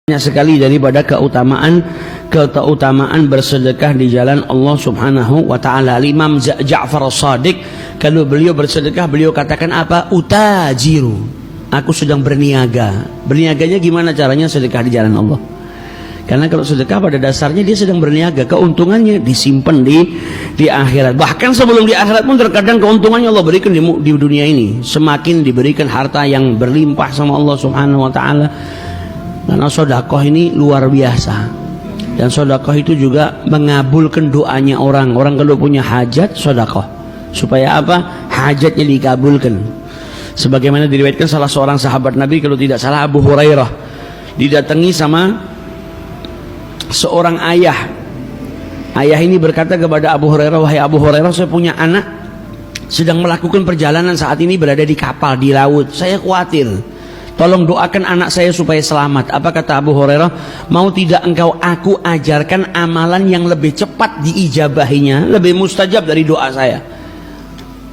Banyak sekali daripada keutamaan bersedekah di jalan Allah Subhanahu wa taala. Imam Ja'far As-Shadiq kalau beliau bersedekah, beliau katakan apa? Utajiru. Aku sedang berniaga. Berniaganya gimana caranya? Sedekah di jalan Allah. Karena kalau sedekah pada dasarnya dia sedang berniaga, keuntungannya disimpan di akhirat. Bahkan sebelum di akhirat pun terkadang keuntungannya Allah berikan di dunia ini. Semakin diberikan harta yang berlimpah sama Allah Subhanahu wa taala. Karena sodakoh ini luar biasa. Dan sodakoh itu juga mengabulkan doanya orang. Orang kalau punya hajat, sodakoh. Supaya apa? Hajatnya dikabulkan. Sebagaimana diriwayatkan salah seorang sahabat Nabi, kalau tidak salah Abu Hurairah, didatangi sama seorang ayah. Ayah ini berkata kepada Abu Hurairah, wahai Abu Hurairah, saya punya anak sedang melakukan perjalanan saat ini berada di kapal, di laut. Saya khawatir. Tolong doakan anak saya supaya selamat. Apa kata Abu Hurairah? Mau tidak engkau aku ajarkan amalan yang lebih cepat diijabahinya, lebih mustajab dari doa saya?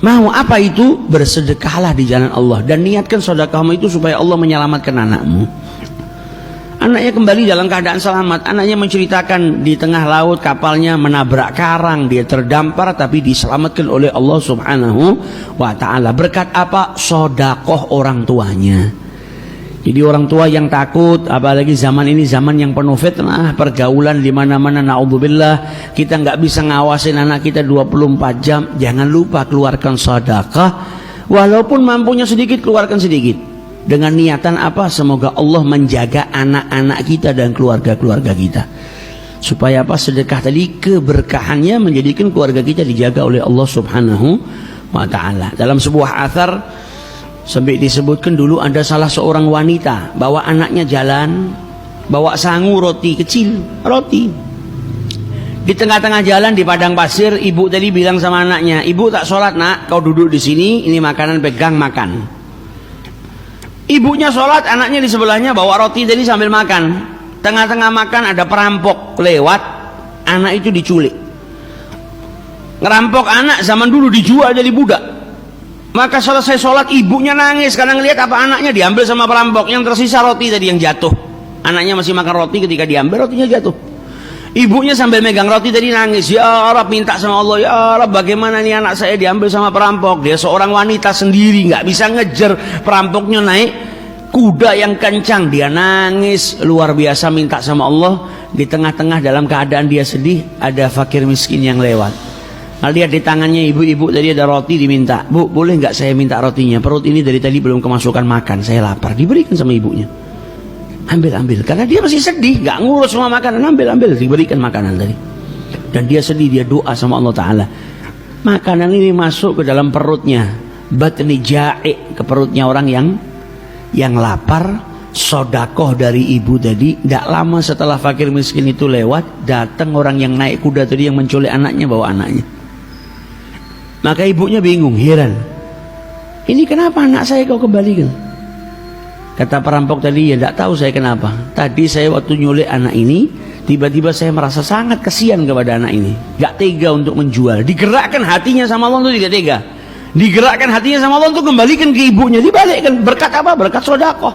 Mau apa itu? Bersedekahlah di jalan Allah dan niatkan sedekahmu itu supaya Allah menyelamatkan anakmu. Anaknya kembali dalam keadaan selamat. Anaknya menceritakan di tengah laut kapalnya menabrak karang, dia terdampar tapi diselamatkan oleh Allah Subhanahu wa taala. Berkat apa? Sedekah orang tuanya. Jadi orang tua yang takut, apalagi zaman ini zaman yang penuh fitnah, pergaulan di mana-mana, naudzubillah, kita nggak bisa ngawasin anak kita 24 jam. Jangan lupa keluarkan sedekah, walaupun mampunya sedikit, keluarkan sedikit. Dengan niatan apa? Semoga Allah menjaga anak-anak kita dan keluarga-keluarga kita. Supaya apa? Sedekah tadi keberkahannya menjadikan keluarga kita dijaga oleh Allah Subhanahu wa taala. Dalam sebuah athar sampai disebutkan dulu ada salah seorang wanita bawa anaknya jalan, bawa sangu roti kecil, roti. Di tengah-tengah jalan di padang pasir, ibu tadi bilang sama anaknya, ibu tak sholat nak, kau duduk di sini, ini makanan pegang makan. Ibunya sholat, anaknya di sebelahnya bawa roti tadi sambil makan. Tengah-tengah makan ada perampok lewat, anak itu diculik. Ngerampok anak zaman dulu dijual jadi budak. Maka selesai sholat ibunya nangis karena ngelihat apa anaknya diambil sama perampok. Yang tersisa roti tadi yang jatuh. Anaknya masih makan roti, ketika diambil rotinya jatuh. Ibunya sambil megang roti tadi nangis, ya Allah, minta sama Allah, ya Allah, bagaimana nih anak saya diambil sama perampok. Dia seorang wanita sendiri, nggak bisa ngejar, perampoknya naik kuda yang kencang. Dia nangis luar biasa minta sama Allah. Di tengah-tengah dalam keadaan dia sedih, ada fakir miskin yang lewat. Lihat di tangannya ibu-ibu tadi ada roti, diminta, bu boleh nggak saya minta rotinya, perut ini dari tadi belum kemasukan makan, saya lapar. Diberikan sama ibunya, ambil karena dia masih sedih, nggak ngurus semua makanan, ambil diberikan makanan tadi. Dan dia sedih, dia doa sama Allah Taala, makanan ini masuk ke dalam perutnya, batni ja'i, ke perutnya orang yang lapar. Sodakoh dari ibu tadi. Tidak lama setelah fakir miskin itu lewat, datang orang yang naik kuda tadi yang menculik anaknya, bawa anaknya. Maka ibunya bingung, heran, ini kenapa anak saya kau kembalikan? Kata perampok tadi, ya tidak tahu saya kenapa. Tadi saya waktu nyulik anak ini, tiba-tiba saya merasa sangat kasihan kepada anak ini, gak tega untuk menjual. Digerakkan hatinya sama Allah untuk tidak tega. Digerakkan hatinya sama Allah untuk kembalikan ke ibunya. Dibalikkan, berkat apa? Berkat sodakoh.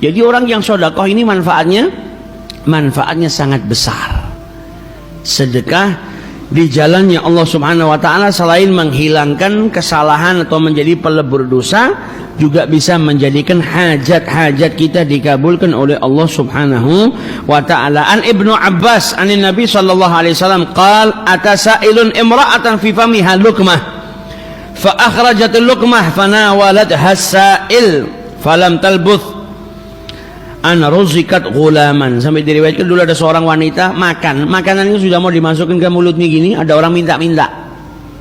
Jadi orang yang sodakoh ini manfaatnya sangat besar. Sedekah di jalannya Allah Subhanahu wa taala selain menghilangkan kesalahan atau menjadi pelebur dosa, juga bisa menjadikan hajat-hajat kita dikabulkan oleh Allah Subhanahu wa taala. An Ibnu Abbas anin Nabi sallallahu alaihi wasallam qala atasailun imra'atan fi famiha luqmah fa akhrajatul luqmah fanawalatha as-sa'il falam talbuth an ruzikat ghulaman. Sampai diriwayatkan dulu ada seorang wanita makan, makanannya sudah mau dimasukkan ke mulutnya gini, ada orang minta-minta,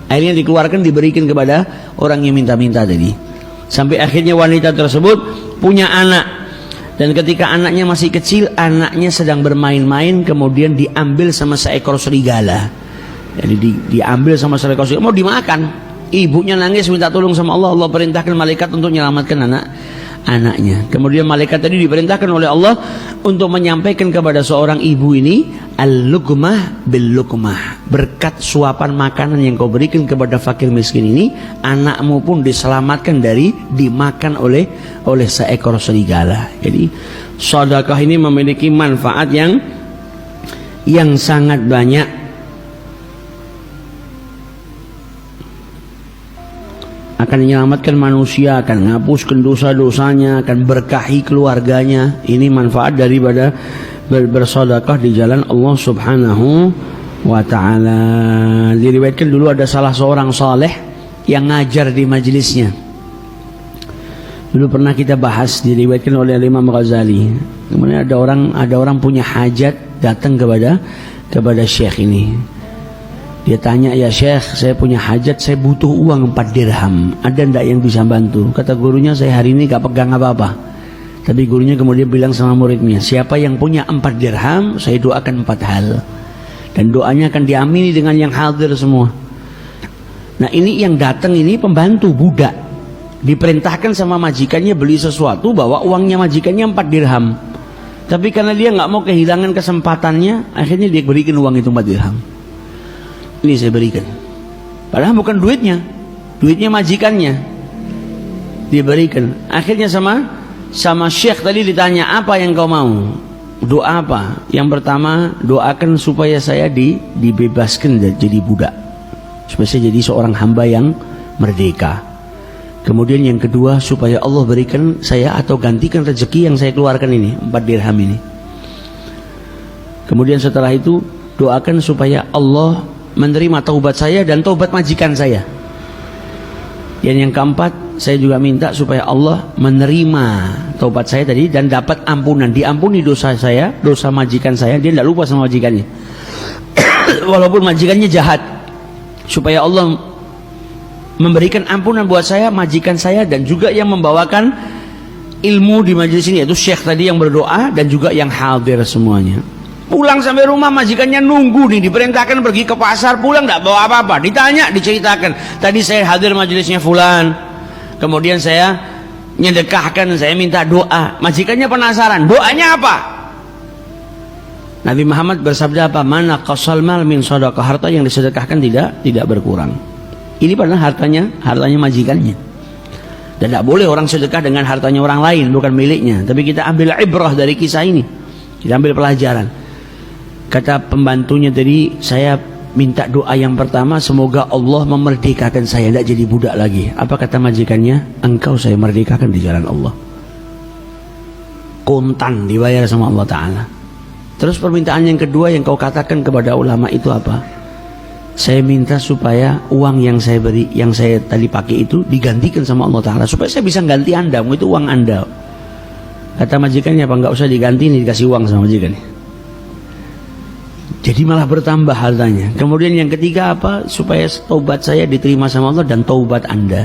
akhirnya dikeluarkan diberikan kepada orang yang minta-minta tadi. Sampai akhirnya wanita tersebut punya anak, dan ketika anaknya masih kecil, anaknya sedang bermain-main, kemudian diambil sama seekor serigala. Jadi diambil sama seekor serigala, mau dimakan. Ibunya nangis minta tolong sama Allah. Allah perintahkan malaikat untuk menyelamatkan anaknya. Kemudian malaikat tadi diperintahkan oleh Allah untuk menyampaikan kepada seorang ibu ini al-luqmah bil-luqmah, berkat suapan makanan yang kau berikan kepada fakir miskin ini, anakmu pun diselamatkan dari dimakan oleh seekor serigala. Jadi sedekah ini memiliki manfaat yang sangat banyak. Akan menyelamatkan manusia, akan menghapuskan dosa-dosanya, akan berkahi keluarganya. Ini manfaat daripada bersedekah di jalan Allah Subhanahu wa ta'ala. Diriwayatkan dulu ada salah seorang saleh yang ngajar di majelisnya. Dulu pernah kita bahas, diriwayatkan oleh Imam Ghazali. Kemudian ada orang punya hajat, datang kepada syekh ini. Dia tanya, ya Syekh, saya punya hajat, saya butuh uang 4 dirham. Ada ndak yang bisa bantu? Kata gurunya, saya hari ini gak pegang apa-apa. Tapi gurunya kemudian bilang sama muridnya, siapa yang punya 4 dirham, saya doakan 4 hal. Dan doanya akan diamini dengan yang hadir semua. Nah ini yang datang ini pembantu, budak. Diperintahkan sama majikannya beli sesuatu, bawa uangnya majikannya 4 dirham. Tapi karena dia gak mau kehilangan kesempatannya, akhirnya dia berikan uang itu 4 dirham. Ini saya berikan. Padahal bukan duitnya majikannya diberikan. Akhirnya sama syekh tadi ditanya, apa yang kau mau? Doa apa? Yang pertama, doakan supaya saya dibebaskan jadi budak, supaya saya jadi seorang hamba yang merdeka. Kemudian yang kedua, supaya Allah berikan saya atau gantikan rezeki yang saya keluarkan ini 4 dirham ini. Kemudian setelah itu doakan supaya Allah menerima taubat saya dan taubat majikan saya. Dan yang keempat, saya juga minta supaya Allah menerima taubat saya tadi dan dapat ampunan, diampuni dosa saya, dosa majikan saya. Dia tidak lupa sama majikannya walaupun majikannya jahat, supaya Allah memberikan ampunan buat saya, majikan saya, dan juga yang membawakan ilmu di majelis ini, yaitu syekh tadi yang berdoa dan juga yang hadir semuanya. Pulang sampai rumah majikannya nunggu nih, diperintahkan pergi ke pasar, pulang tidak bawa apa-apa. Ditanya, diceritakan, tadi saya hadir majelisnya fulan, kemudian saya nyedekahkan, saya minta doa. Majikannya penasaran, doanya apa? Nabi Muhammad bersabda apa? Mana qasal mal min shadaqah, harta yang disedekahkan tidak berkurang. Ini padahal hartanya majikannya. Dan tidak boleh orang sedekah dengan hartanya orang lain, bukan miliknya. Tapi kita ambil ibrah dari kisah ini, kita ambil pelajaran. Kata pembantunya tadi, saya minta doa yang pertama, semoga Allah memerdekakan saya, tidak jadi budak lagi. Apa kata majikannya? Engkau saya merdekakan di jalan Allah. Kontan dibayar sama Allah Ta'ala. Terus permintaan yang kedua yang kau katakan kepada ulama itu apa? Saya minta supaya uang yang saya beri, yang saya tadi pakai itu digantikan sama Allah Ta'ala, supaya saya bisa ganti anda, itu uang anda. Kata majikannya, apa enggak usah diganti, ini dikasih uang sama majikannya. Jadi malah bertambah hartanya. Kemudian yang ketiga apa? Supaya taubat saya diterima sama Allah dan taubat anda.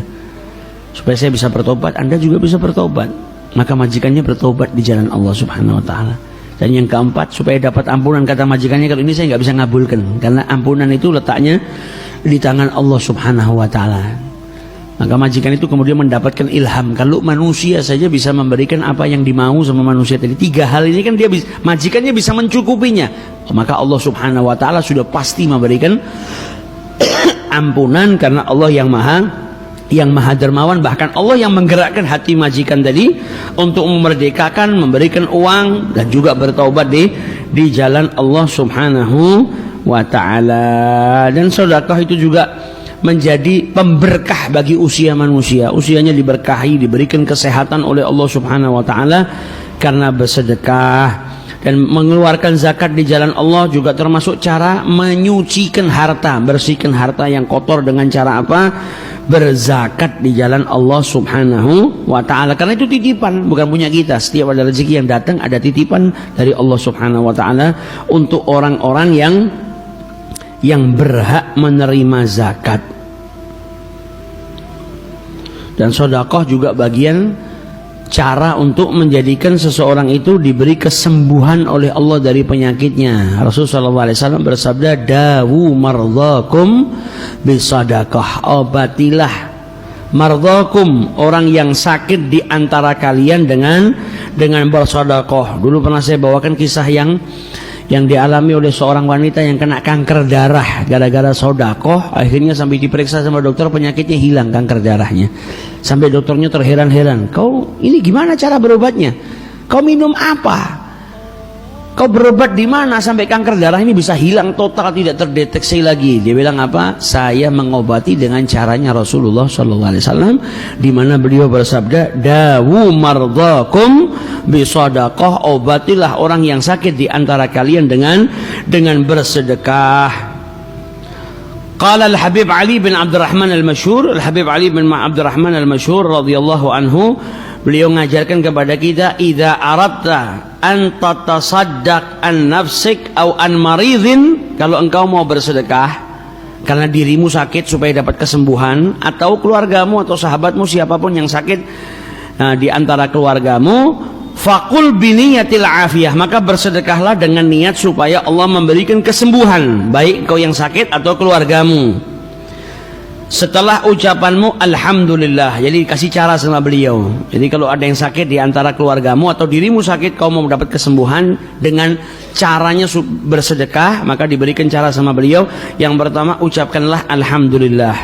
Supaya saya bisa bertobat, anda juga bisa bertobat. Maka majikannya bertobat di jalan Allah Subhanahu wa ta'ala. Dan yang keempat, supaya dapat ampunan. Kata majikannya, kalau ini saya nggak bisa ngabulkan, karena ampunan itu letaknya di tangan Allah Subhanahu wa ta'ala. Maka majikan itu kemudian mendapatkan ilham, kalau manusia saja bisa memberikan apa yang dimau sama manusia tadi, 3 hal ini kan dia bisa, majikannya bisa mencukupinya, maka Allah Subhanahu wa ta'ala sudah pasti memberikan ampunan, karena Allah yang maha dermawan. Bahkan Allah yang menggerakkan hati majikan tadi untuk memerdekakan, memberikan uang dan juga bertaubat di jalan Allah Subhanahu wa ta'ala. Dan sedekah itu juga menjadi pemberkah bagi usia manusia. Usianya diberkahi, diberikan kesehatan oleh Allah Subhanahu wa ta'ala karena bersedekah. Dan mengeluarkan zakat di jalan Allah juga termasuk cara menyucikan harta, bersihkan harta yang kotor dengan cara apa? Berzakat di jalan Allah Subhanahu wa ta'ala. Karena itu titipan, bukan punya kita. Setiap ada rezeki yang datang, ada titipan dari Allah Subhanahu wa ta'ala untuk orang-orang yang berhak menerima zakat. Dan sedekah juga bagian cara untuk menjadikan seseorang itu diberi kesembuhan oleh Allah dari penyakitnya. Rasulullah SAW bersabda, dawu mardhakum bisadaqah, obatilah Mardhakum, orang yang sakit di antara kalian dengan bersedekah. Dulu pernah saya bawakan kisah yang dialami oleh seorang wanita yang kena kanker darah gara-gara sedekah. Akhirnya sampai diperiksa sama dokter, penyakitnya hilang, kanker darahnya. Sampai dokternya terheran-heran, "Kau ini gimana cara berobatnya? Kau minum apa? Kau berobat di mana sampai kanker darah ini bisa hilang total, tidak terdeteksi lagi?" Dia bilang apa? "Saya mengobati dengan caranya Rasulullah SAW, di mana beliau bersabda, dawu mardhakum bisadaqah, obatilah orang yang sakit di antara kalian dengan bersedekah." Qala al-Habib Ali bin Abdurrahman al-Masyhur, al-Habib Ali bin Abdurrahman al-Masyhur radhiyallahu anhu, beliau mengajarkan kepada kita, idza aradta an tatasaddaq an nafsik au an maridhin, kalau engkau mau bersedekah karena dirimu sakit supaya dapat kesembuhan, atau keluargamu atau sahabatmu siapapun yang sakit di antara keluargamu, faqul biniyatil afiyah, maka bersedekahlah dengan niat supaya Allah memberikan kesembuhan, baik engkau yang sakit atau keluargamu. Setelah ucapanmu alhamdulillah, jadi kasih cara sama beliau. Jadi kalau ada yang sakit di antara keluargamu atau dirimu sakit, kau mau mendapat kesembuhan dengan caranya bersedekah, maka diberikan cara sama beliau. Yang pertama, ucapkanlah alhamdulillah.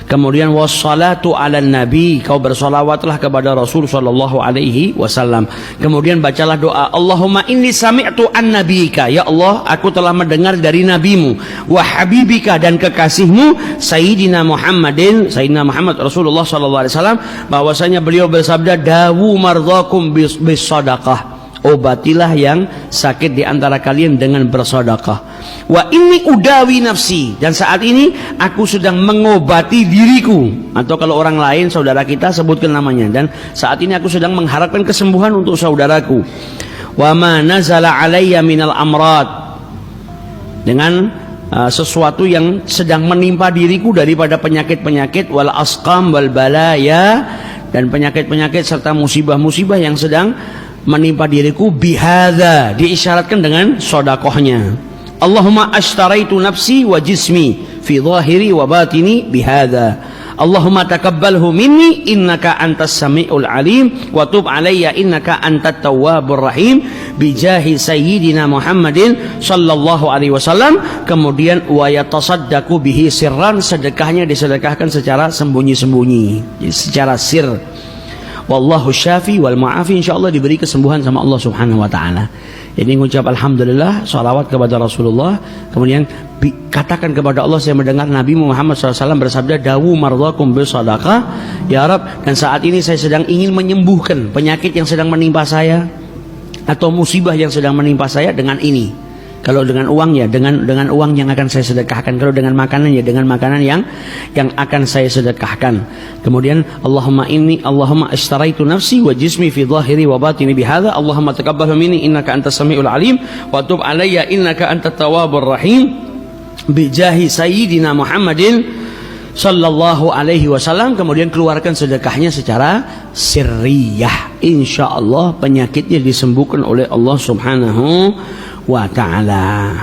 Kemudian wassalatu ala nabi, kau bersolawatlah kepada Rasul sallallahu alaihi wasallam. Kemudian bacalah doa, Allahumma inni sami'tu an nabiyika, ya Allah, aku telah mendengar dari nabimu, wa habibika, dan kekasihmu, Sayyidina Sayyidina Muhammad Rasulullah sallallahu alaihi wasallam, bahwasanya beliau bersabda, dawu mardhakum bis sadaqah, obatilah yang sakit di antara kalian dengan bersedekah. Wa inni udawi nafsi, dan saat ini aku sedang mengobati diriku, atau kalau orang lain saudara kita sebutkan namanya, dan saat ini aku sedang mengharapkan kesembuhan untuk saudaraku. Wa ma nazala alayya minal amrad, dengan sesuatu yang sedang menimpa diriku daripada penyakit-penyakit, wal asqam wal balaya, dan penyakit-penyakit serta musibah-musibah yang sedang menimpa diriku, bihadza, diisyaratkan dengan sedekahnya. Allahumma ashtaraitu nafsi wa jismi fi dhahiri wa batini bihadza. Allahumma takabbalhu minni innaka antas sami'ul alim wa tub alayya innaka antat tawwabur rahim bijahi sayyidina Muhammadin sallallahu alaihi wasallam. Kemudian wa yatasaddaqu bihi sirran, sedekahnya disedekahkan secara sembunyi-sembunyi, secara sir. Wallahu syafi wal mu'afi, insyaallah diberi kesembuhan sama Allah Subhanahu wa taala. Jadi mengucap alhamdulillah, salawat kepada Rasulullah, kemudian katakan kepada Allah, saya mendengar Nabi Muhammad SAW bersabda, dawu mardhakum bisadaqah, ya Rab, dan saat ini saya sedang ingin menyembuhkan penyakit yang sedang menimpa saya atau musibah yang sedang menimpa saya dengan ini. Kalau dengan uang ya dengan uang yang akan saya sedekahkan. Kalau dengan makanan ya dengan makanan yang akan saya sedekahkan. Kemudian Allahumma ashtaraitu nafsi wa jismi fi dhahiri wa batini bihadza. Allahumma taqabbal minni innaka antas samiul alim wa tub alayya innaka antat tawwabur rahim bijahi sayyidina Muhammadin sallallahu alaihi wasallam. Kemudian keluarkan sedekahnya secara sirriyah. Insyaallah penyakitnya disembuhkan oleh Allah Subhanahu wa ta'ala.